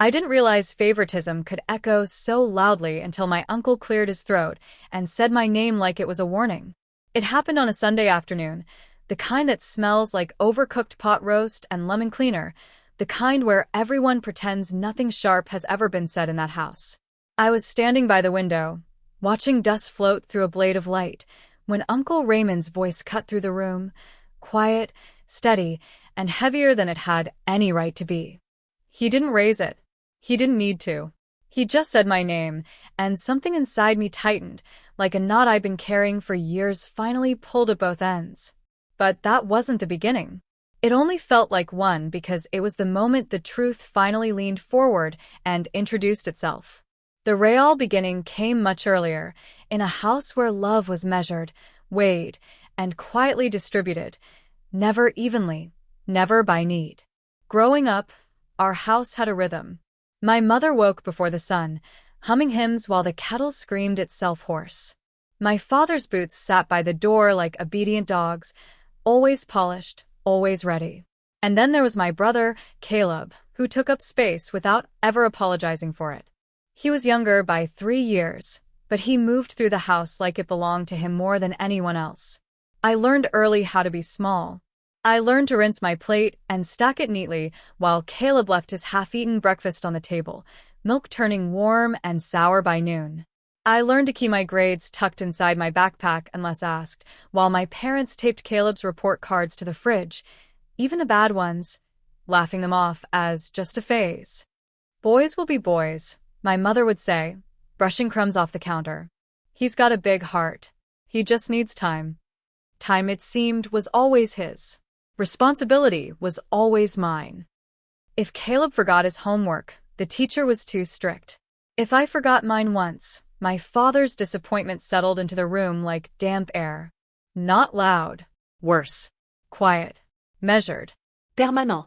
I didn't realize favoritism could echo so loudly until my uncle cleared his throat and said my name like it was a warning. It happened on a Sunday afternoon, the kind that smells like overcooked pot roast and lemon cleaner, the kind where everyone pretends nothing sharp has ever been said in that house. I was standing by the window, watching dust float through a blade of light, when Uncle Raymond's voice cut through the room, quiet, steady, and heavier than it had any right to be. He didn't raise it. He didn't need to. He just said my name, and something inside me tightened, like a knot I'd been carrying for years finally pulled at both ends. But that wasn't the beginning. It only felt like one because it was the moment the truth finally leaned forward and introduced itself. The real beginning came much earlier, in a house where love was measured, weighed, and quietly distributed, never evenly, never by need. Growing up, our house had a rhythm. My mother woke before the sun, humming hymns while the kettle screamed itself hoarse. My father's boots sat by the door like obedient dogs, always polished, always ready. And then there was my brother, Caleb, who took up space without ever apologizing for it. He was younger by 3 years, but he moved through the house like it belonged to him more than anyone else. I learned early how to be small. I learned to rinse my plate and stack it neatly while Caleb left his half-eaten breakfast on the table, milk turning warm and sour by noon. I learned to keep my grades tucked inside my backpack unless asked, while my parents taped Caleb's report cards to the fridge, even the bad ones, laughing them off as just a phase. Boys will be boys, my mother would say, brushing crumbs off the counter. He's got a big heart. He just needs time. Time, it seemed, was always his. Responsibility was always mine. If Caleb forgot his homework, the teacher was too strict. If I forgot mine once, my father's disappointment settled into the room like damp air. Not loud. Worse. Quiet. Measured. Permanent.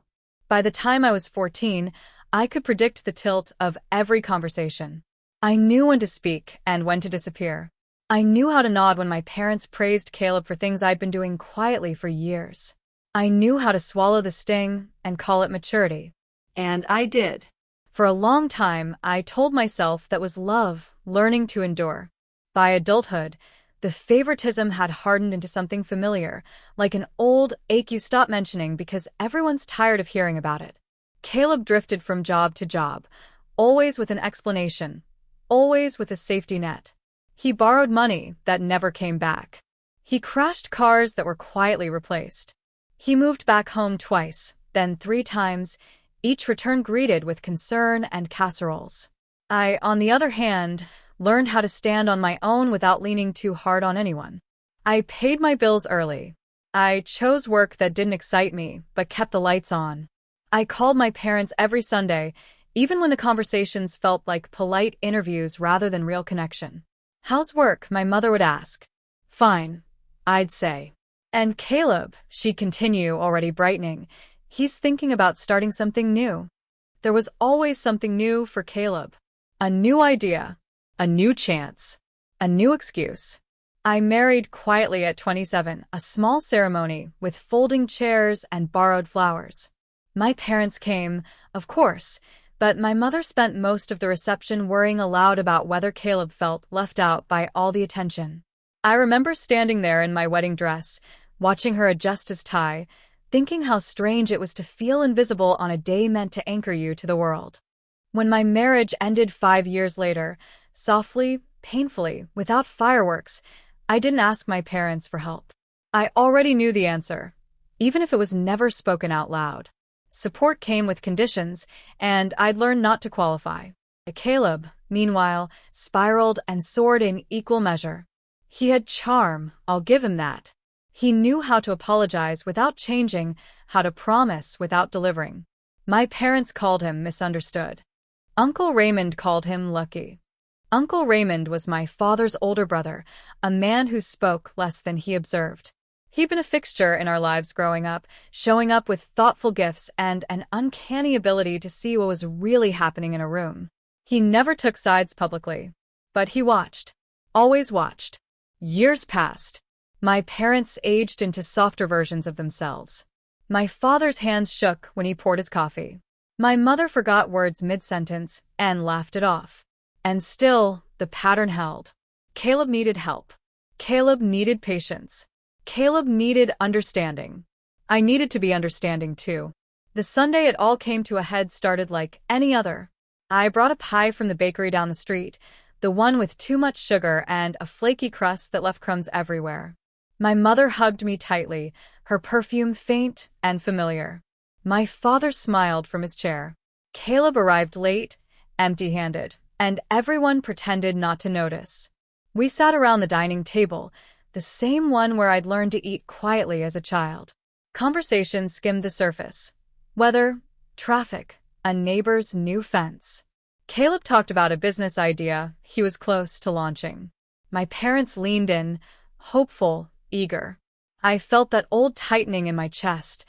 By the time I was 14, I could predict the tilt of every conversation. I knew when to speak and when to disappear. I knew how to nod when my parents praised Caleb for things I'd been doing quietly for years. I knew how to swallow the sting and call it maturity. And I did. For a long time, I told myself that was love, learning to endure. By adulthood, the favoritism had hardened into something familiar, like an old ache you stop mentioning because everyone's tired of hearing about it. Caleb drifted from job to job, always with an explanation, always with a safety net. He borrowed money that never came back. He crashed cars that were quietly replaced. He moved back home twice, then 3 times, each return greeted with concern and casseroles. I, on the other hand, learned how to stand on my own without leaning too hard on anyone. I paid my bills early. I chose work that didn't excite me, but kept the lights on. I called my parents every Sunday, even when the conversations felt like polite interviews rather than real connection. "How's work?" my mother would ask. "Fine," I'd say. "And Caleb," she'd continue, already brightening, "he's thinking about starting something new." There was always something new for Caleb. A new idea, a new chance, a new excuse. I married quietly at 27, a small ceremony with folding chairs and borrowed flowers. My parents came, of course, but my mother spent most of the reception worrying aloud about whether Caleb felt left out by all the attention. I remember standing there in my wedding dress, watching her adjust his tie, thinking how strange it was to feel invisible on a day meant to anchor you to the world. When my marriage ended 5 years later, softly, painfully, without fireworks, I didn't ask my parents for help. I already knew the answer, even if it was never spoken out loud. Support came with conditions, and I'd learned not to qualify. Caleb, meanwhile, spiraled and soared in equal measure. He had charm, I'll give him that. He knew how to apologize without changing, how to promise without delivering. My parents called him misunderstood. Uncle Raymond called him lucky. Uncle Raymond was my father's older brother, a man who spoke less than he observed. He'd been a fixture in our lives growing up, showing up with thoughtful gifts and an uncanny ability to see what was really happening in a room. He never took sides publicly, but he watched. Always watched. Years passed. My parents aged into softer versions of themselves. My father's hands shook when he poured his coffee. My mother forgot words mid-sentence and laughed it off. And still, the pattern held. Caleb needed help. Caleb needed patience. Caleb needed understanding. I needed to be understanding too. The Sunday it all came to a head started like any other. I brought a pie from the bakery down the street, the one with too much sugar and a flaky crust that left crumbs everywhere. My mother hugged me tightly, her perfume faint and familiar. My father smiled from his chair. Caleb arrived late, empty-handed, and everyone pretended not to notice. We sat around the dining table, the same one where I'd learned to eat quietly as a child. Conversation skimmed the surface. Weather, traffic, a neighbor's new fence. Caleb talked about a business idea he was close to launching. My parents leaned in, hopeful, eager. I felt that old tightening in my chest,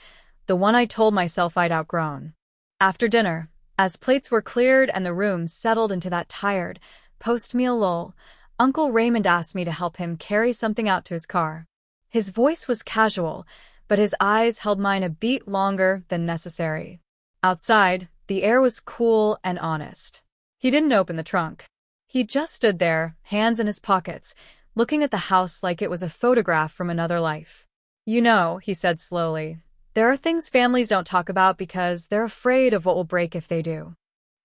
the one I told myself I'd outgrown. After dinner, as plates were cleared and the room settled into that tired, post-meal lull, Uncle Raymond asked me to help him carry something out to his car. His voice was casual, but his eyes held mine a beat longer than necessary. Outside, the air was cool and honest. He didn't open the trunk. He just stood there, hands in his pockets, looking at the house like it was a photograph from another life. "You know," he said slowly, "there are things families don't talk about because they're afraid of what will break if they do."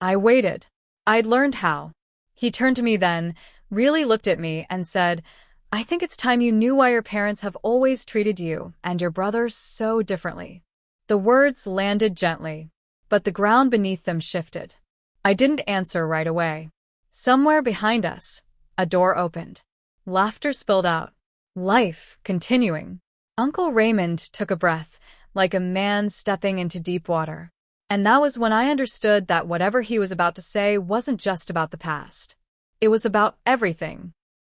I waited. I'd learned how. He turned to me then, really looked at me, and said, "I think it's time you knew why your parents have always treated you and your brother so differently." The words landed gently, but the ground beneath them shifted. I didn't answer right away. Somewhere behind us, a door opened. Laughter spilled out. Life continuing. Uncle Raymond took a breath, like a man stepping into deep water. And that was when I understood that whatever he was about to say wasn't just about the past. It was about everything.